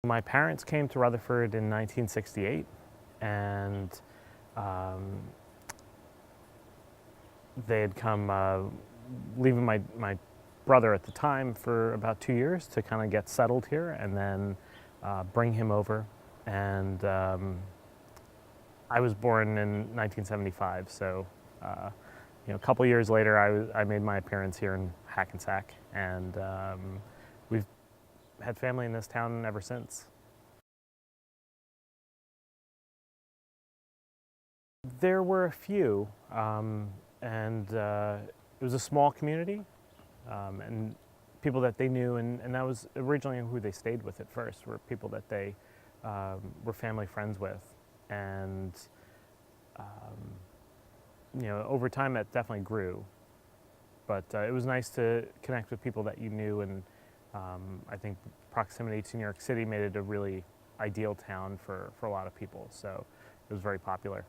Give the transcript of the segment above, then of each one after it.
My parents came to Rutherford in 1968, and they had come leaving my brother at the time for about 2 years to kind of get settled here, and then bring him over. And I was born in 1975, so a couple years later, I made my appearance here in Hackensack, and we've had family in this town ever since. There were a few, and it was a small community, and people that they knew, and that was originally who they stayed with at first, were people that they were family friends with. And over time that definitely grew, but it was nice to connect with people that you knew, and I think proximity to New York City made it a really ideal town for a lot of people, so it was very popular.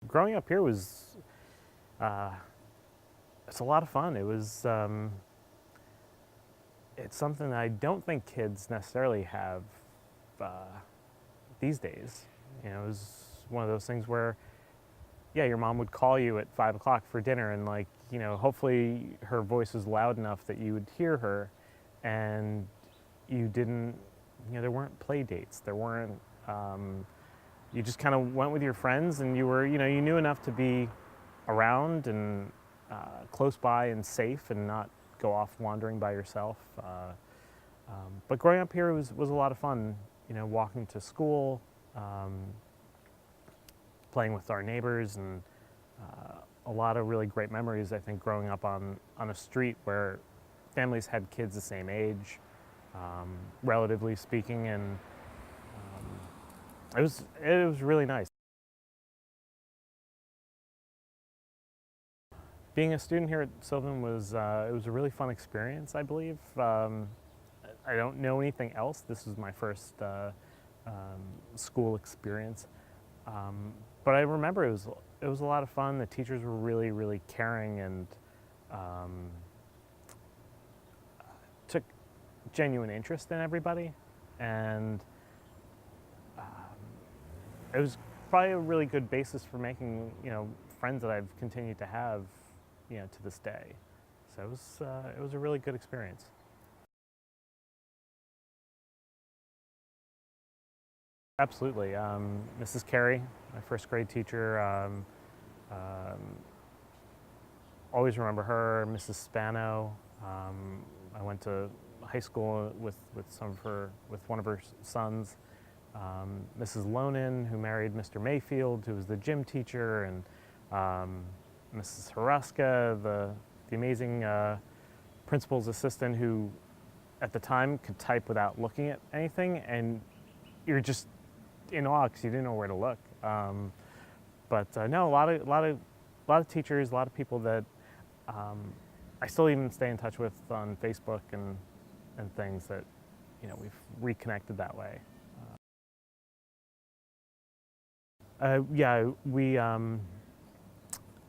Growing up here was it's a lot of fun. It was it's something that I don't think kids necessarily have these days. It was one of those things where, yeah, your mom would call you at 5 o'clock for dinner, and hopefully her voice was loud enough that you would hear her, and you didn't, there weren't play dates. There weren't, you just kind of went with your friends, and you were, you knew enough to be around and close by and safe and not go off wandering by yourself. But growing up here was a lot of fun, walking to school, playing with our neighbors, and a lot of really great memories, I think, growing up on a street where families had kids the same age, relatively speaking, and it was really nice. Being a student here at Sylvan was it was a really fun experience, I believe. I don't know anything else. This was my first school experience, but I remember it was a lot of fun. The teachers were really, really caring, and took genuine interest in everybody, and it was probably a really good basis for making friends that I've continued to have to this day. So it was a really good experience. Absolutely. Mrs. Carey, my first grade teacher, always remember her. Mrs. Spano. I went to high school with one of her sons. Mrs. Lonin, who married Mr. Mayfield, who was the gym teacher, and Mrs. Haraska, the amazing principal's assistant, who at the time could type without looking at anything, and you're just in awe because you didn't know where to look. No, a lot of teachers, a lot of people that I still even stay in touch with on Facebook and things that we've reconnected that way. Yeah, we.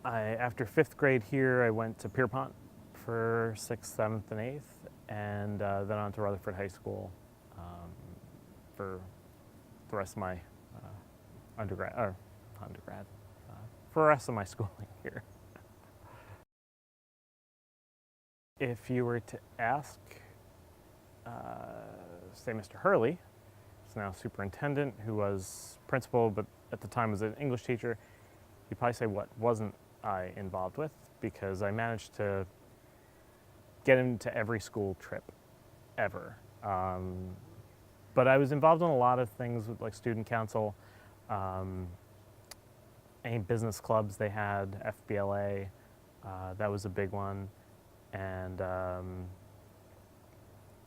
After 5th grade here, I went to Pierpont for 6th, 7th, and 8th, and then on to Rutherford High School for the rest of my undergrad, for the rest of my schooling here. If you were to ask, say, Mr. Hurley, who's now superintendent, who was principal, but at the time was an English teacher, you'd probably say, what wasn't I involved with? Because I managed to get into every school trip ever. But I was involved in a lot of things with student council, any business clubs they had, FBLA, that was a big one, and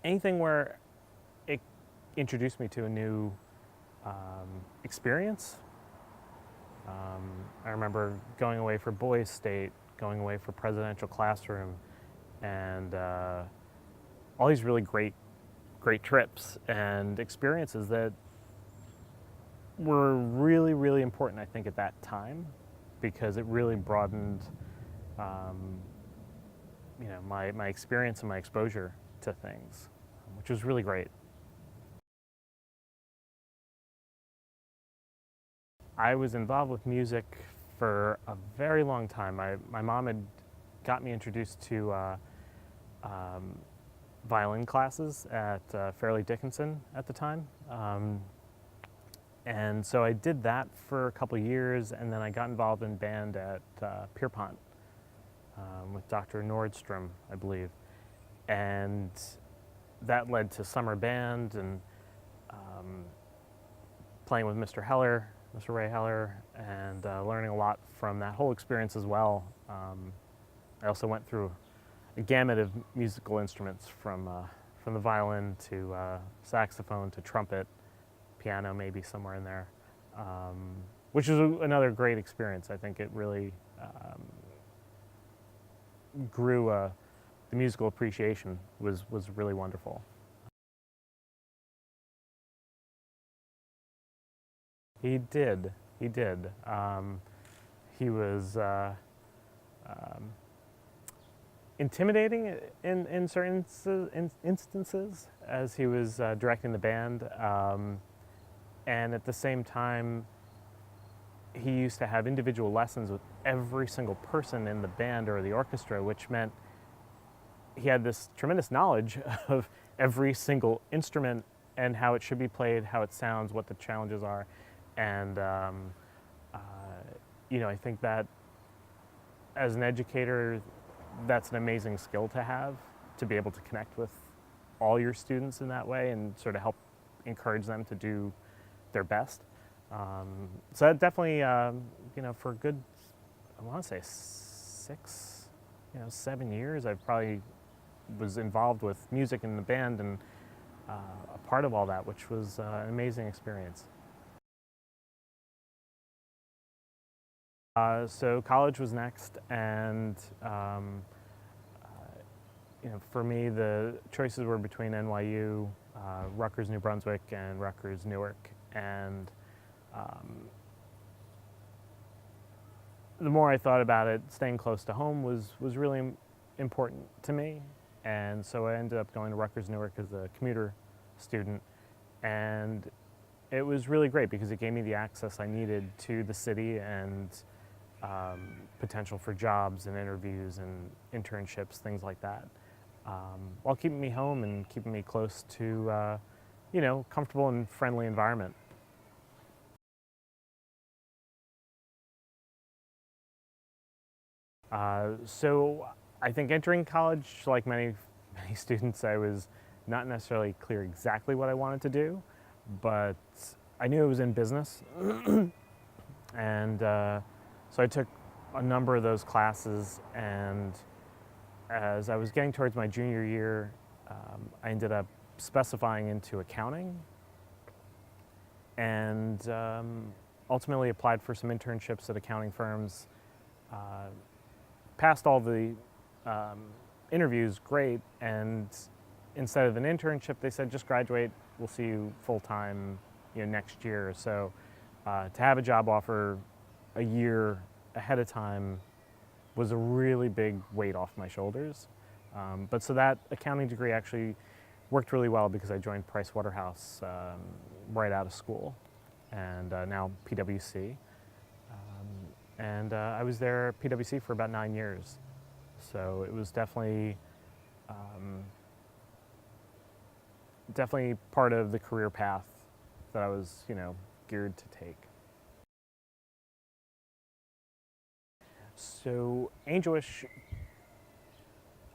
anything where it introduced me to a new experience. I remember going away for Boys State, going away for Presidential Classroom, and all these really great trips and experiences that were really, really important, I think, at that time, because it really broadened my experience and my exposure to things, which was really great. I was involved with music for a very long time. My mom had got me introduced to violin classes at Fairleigh Dickinson at the time. And so I did that for a couple years, and then I got involved in band at Pierpont with Dr. Nordstrom, I believe. And that led to summer band and playing with Mr. Heller, Mr. Ray Heller, and learning a lot from that whole experience as well. I also went through a gamut of musical instruments from the violin to saxophone to trumpet, piano maybe somewhere in there, which is another great experience. I think it really grew the musical appreciation was really wonderful. He did. He did. He was intimidating in certain instances as he was directing the band, and at the same time, he used to have individual lessons with every single person in the band or the orchestra, which meant he had this tremendous knowledge of every single instrument and how it should be played, how it sounds, what the challenges are. And I think that as an educator, that's an amazing skill to have, to be able to connect with all your students in that way and sort of help encourage them to do their best. So that definitely, for a good, I want to say 6, 7 years, I probably was involved with music in the band and a part of all that, which was an amazing experience. So college was next, and for me, the choices were between NYU, Rutgers, New Brunswick, and Rutgers, Newark. And the more I thought about it, staying close to home was really important to me. And so I ended up going to Rutgers, Newark as a commuter student. And it was really great because it gave me the access I needed to the city and potential for jobs and interviews and internships, things like that, while keeping me home and keeping me close to, comfortable and friendly environment. So I think entering college, like many students, I was not necessarily clear exactly what I wanted to do, but I knew it was in business. And so I took a number of those classes, and as I was getting towards my junior year, I ended up specifying into accounting, and ultimately applied for some internships at accounting firms. Passed all the interviews great, and instead of an internship, they said, just graduate, we'll see you full-time next year or so. To have a job offer a year ahead of time was a really big weight off my shoulders. But so that accounting degree actually worked really well because I joined Price Waterhouse right out of school, and now PwC. And I was there at PwC for about 9 years. So it was definitely part of the career path that I was, geared to take. So Angelwish,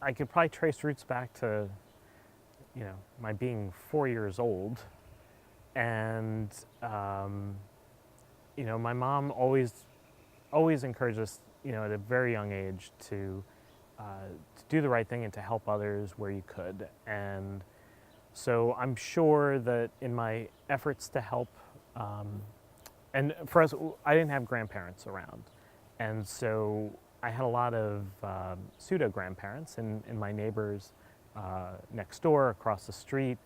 I could probably trace roots back to, my being 4 years old. And, my mom always encouraged us, at a very young age to do the right thing and to help others where you could. And so I'm sure that in my efforts to help, and for us, I didn't have grandparents around. And so I had a lot of pseudo-grandparents in my neighbors next door, across the street.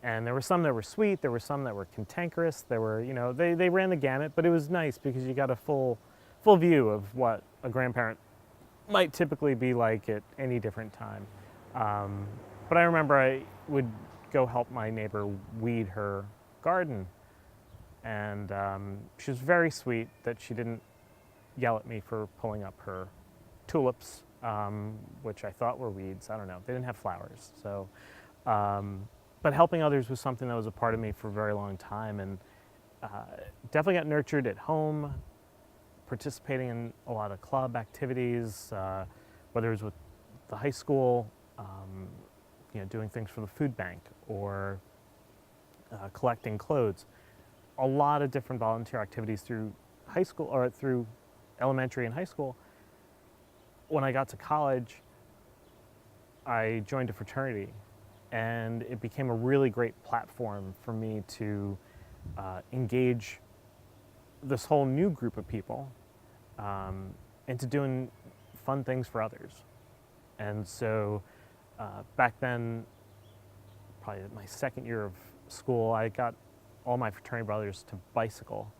And there were some that were sweet, there were some that were cantankerous, there were, they ran the gamut, but it was nice because you got a full view of what a grandparent might typically be like at any different time. But I remember I would go help my neighbor weed her garden. And she was very sweet that she didn't yell at me for pulling up her tulips, which I thought were weeds. I don't know. They didn't have flowers. So, but helping others was something that was a part of me for a very long time, and definitely got nurtured at home, participating in a lot of club activities, whether it was with the high school, doing things for the food bank or collecting clothes. A lot of different volunteer activities through high school or through elementary and high school. When I got to college, I joined a fraternity, and it became a really great platform for me to engage this whole new group of people into doing fun things for others. And so back then, probably my second year of school, I got all my fraternity brothers to bicycle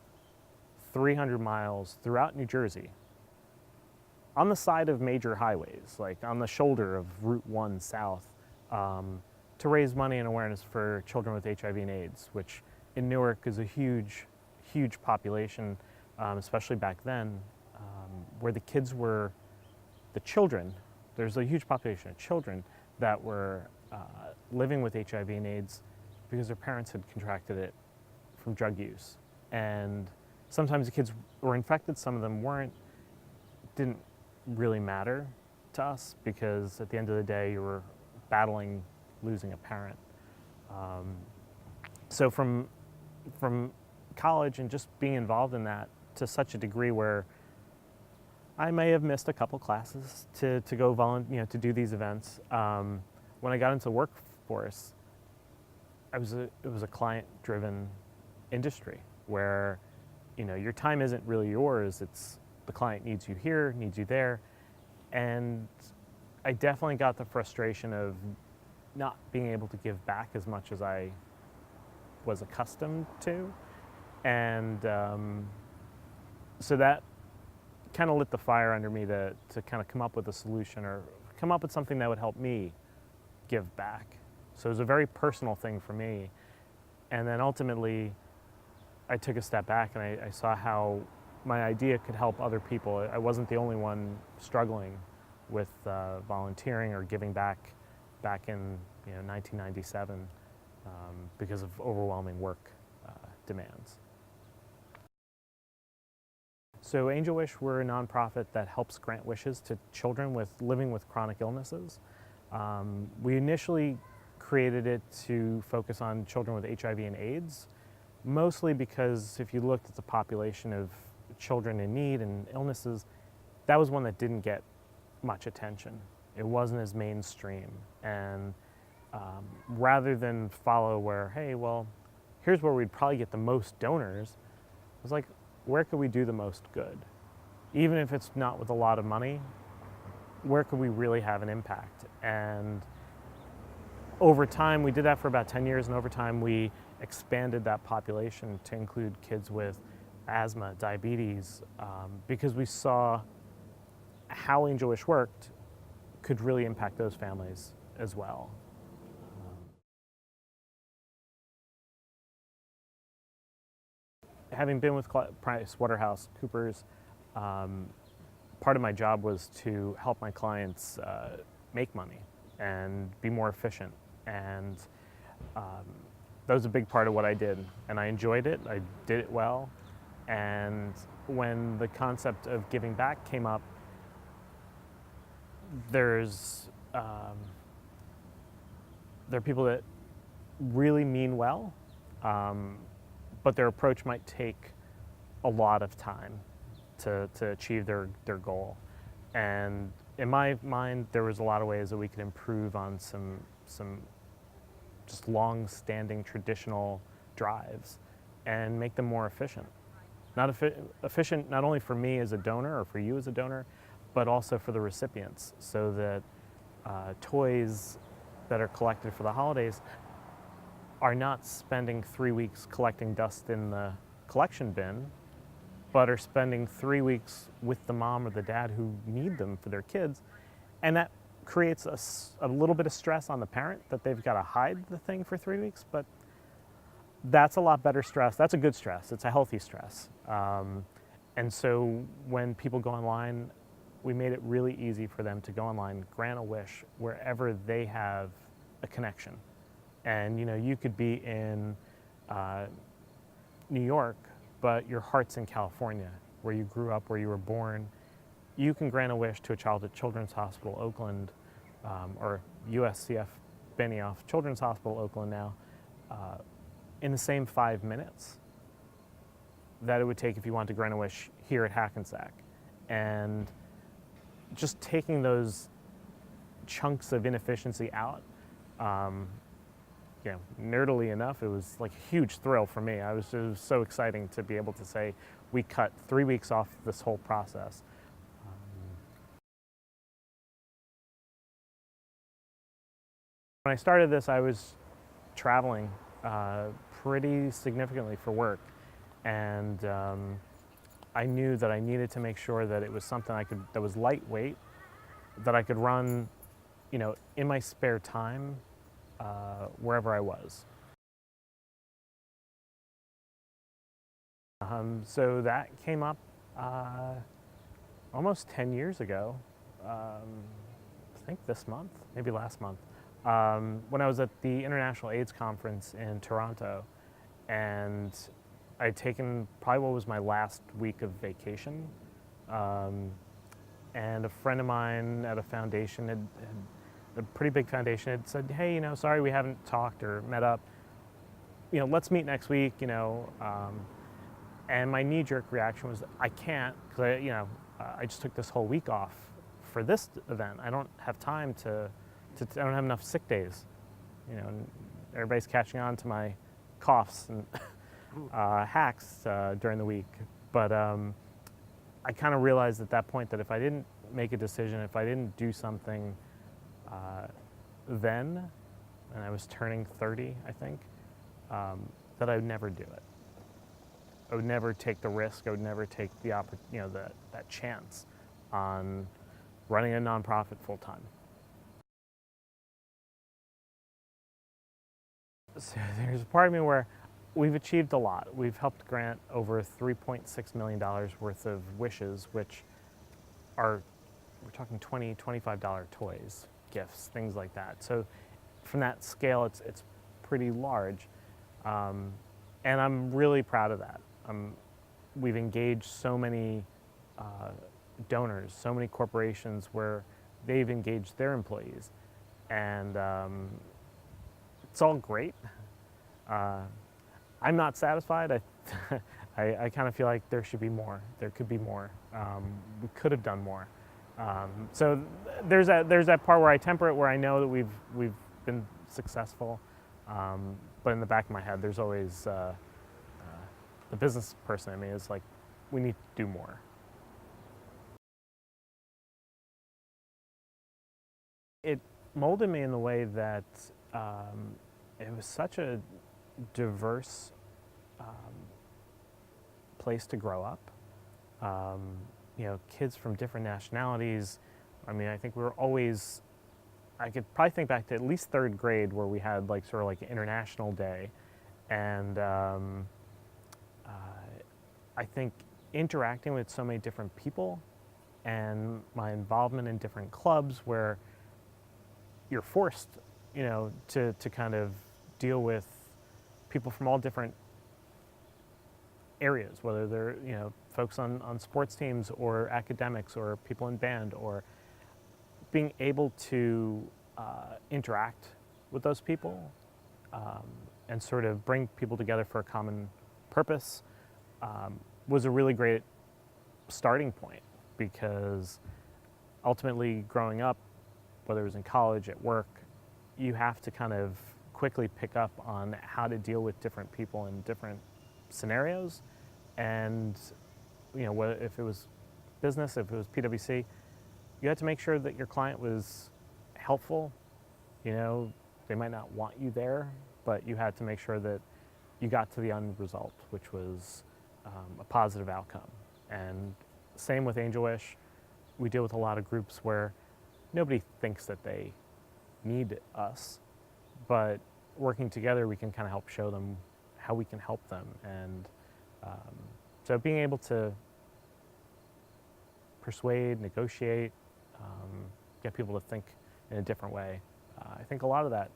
300 miles throughout New Jersey on the side of major highways, like on the shoulder of Route 1 South, to raise money and awareness for children with HIV and AIDS, which in Newark is a huge, huge population, especially back then, where the kids were, the children, there's a huge population of children that were living with HIV and AIDS because their parents had contracted it from drug use. And sometimes the kids were infected, some of them weren't. Didn't really matter to us because at the end of the day, you were battling losing a parent. So from college and just being involved in that to such a degree where I may have missed a couple classes to go to do these events. When I got into the workforce, it was a client-driven industry where, your time isn't really yours. It's the client needs you here, needs you there, and I definitely got the frustration of not being able to give back as much as I was accustomed to, and so that kind of lit the fire under me to kind of come up with a solution or come up with something that would help me give back. So it was a very personal thing for me. And then ultimately, I took a step back and I saw how my idea could help other people. I wasn't the only one struggling with volunteering or giving back in 1997 because of overwhelming work demands. So Angelwish, we're a nonprofit that helps grant wishes to children living with chronic illnesses. We initially created it to focus on children with HIV and AIDS, mostly because if you looked at the population of children in need and illnesses, that was one that didn't get much attention. It wasn't as mainstream. And rather than follow where, hey, well, here's where we'd probably get the most donors, I was like, where could we do the most good? Even if it's not with a lot of money, where could we really have an impact? And over time, we did that for about 10 years, and over time we expanded that population to include kids with asthma, diabetes, because we saw how Angelwish worked could really impact those families as well. Having been with PricewaterhouseCoopers, part of my job was to help my clients make money and be more efficient. And that was a big part of what I did. And I enjoyed it. I did it well. And when the concept of giving back came up, there are people that really mean well, but their approach might take a lot of time to achieve their goal. And in my mind, there was a lot of ways that we could improve on some just long-standing traditional drives and make them more efficient. Efficient not only for me as a donor or for you as a donor, but also for the recipients, so that toys that are collected for the holidays are not spending 3 weeks collecting dust in the collection bin, but are spending 3 weeks with the mom or the dad who need them for their kids. And that creates a little bit of stress on the parent that they've got to hide the thing for 3 weeks, but that's a lot better stress. That's a good stress. It's a healthy stress. And so when people go online, we made it really easy for them to go online, grant a wish wherever they have a connection. And you could be in New York, but your heart's in California, where you grew up, where you were born. You can grant a wish to a child at Children's Hospital Oakland, or USCF Benioff Children's Hospital Oakland now, in the same 5 minutes that it would take if you wanted to grant a wish here at Hackensack. And just taking those chunks of inefficiency out, nerdily enough, it was like a huge thrill for me. It was so exciting to be able to say, we cut 3 weeks off this whole process. When I started this, I was traveling pretty significantly for work, and I knew that I needed to make sure that it was something that was lightweight, that I could run, in my spare time, wherever I was. So that came up almost 10 years ago, I think this month, maybe last month, when I was at the International AIDS Conference in Toronto, and I'd taken probably what was my last week of vacation, and a friend of mine at a foundation, had a pretty big foundation, had said, hey, sorry we haven't talked or met up, let's meet next week, and my knee-jerk reaction was, I can't, because I just took this whole week off for this event. I don't have time I don't have enough sick days, and everybody's catching on to my coughs and hacks during the week. But I kind of realized at that point that if I didn't make a decision, if I didn't do something then, and I was turning 30, I think, that I would never do it. I would never take the risk. I would never take the that chance on running a nonprofit full time. So there's a part of me where we've achieved a lot. We've helped grant over $3.6 million worth of wishes, which are, we're talking $20, $25 toys, gifts, things like that. So from that scale, it's pretty large. And I'm really proud of that. We've engaged so many donors, so many corporations where they've engaged their employees. And it's all great. I'm not satisfied. I kind of feel like there should be more. There could be more. We could have done more. So there's that part where I temper it, where I know that we've been successful, but in the back of my head, there's always the business person in me is like, we need to do more. It molded me in the way that it was such a diverse place to grow up. Kids from different nationalities. I mean, I think we were always, I could probably think back to at least third grade where we had sort of an International Day. And I think interacting with so many different people and my involvement in different clubs where you're forced, to kind of deal with people from all different areas, whether they're, folks on sports teams or academics or people in band, or being able to interact with those people and sort of bring people together for a common purpose was a really great starting point, because ultimately growing up, whether it was in college, at work, you have to kind of quickly pick up on how to deal with different people in different scenarios. And if it was business, if it was PwC, you had to make sure that your client was helpful. They might not want you there, but you had to make sure that you got to the end result, which was a positive outcome. And same with Angelwish. We deal with a lot of groups where nobody thinks that they need us, but working together, we can kind of help show them how we can help them. And so being able to persuade, negotiate, get people to think in a different way, I think a lot of that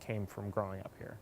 came from growing up here.